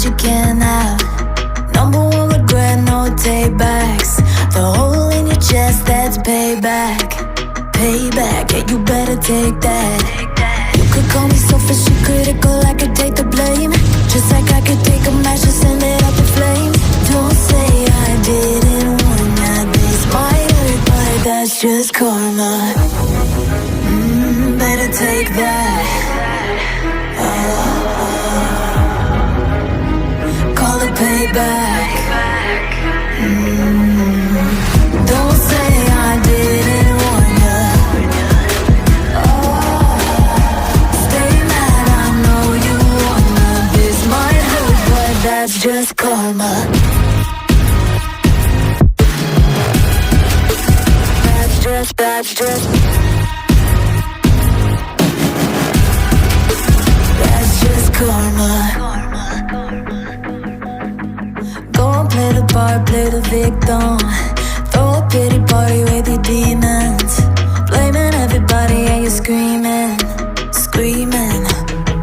you can't have. Number one regret, no take backs. The hole in your chest, that's payback. Payback, yeah, you better take that. You could call me selfish and critical, I could take the blame. Just like I could take a match and send it up in flames. Don't say I didn't warn ya. This might hurt, but that's just karma. Better take that. Call it payback. Don't say I didn't warn ya. Stay mad, I know you wanna. This might hurt, but that's just karma. That's just karma. Go and play the part, play the victim. Throw a pity party with your demons. Blaming everybody and you're screaming.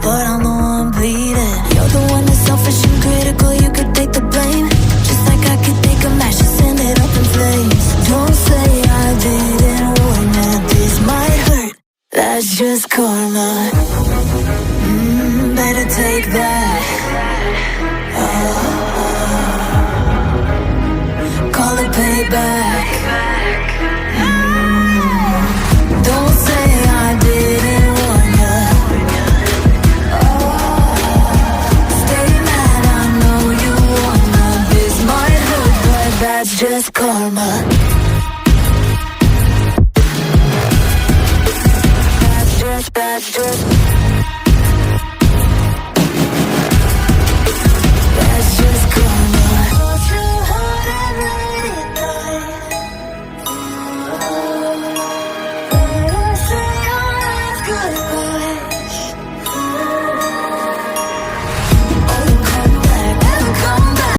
But I'm the one bleeding. You're the one that's selfish and critical, you could take the blame. Just like I could take a match and send it up in flames. Don't say I didn't warn ya. This might hurt, that's just karma. Better take that. Call it payback.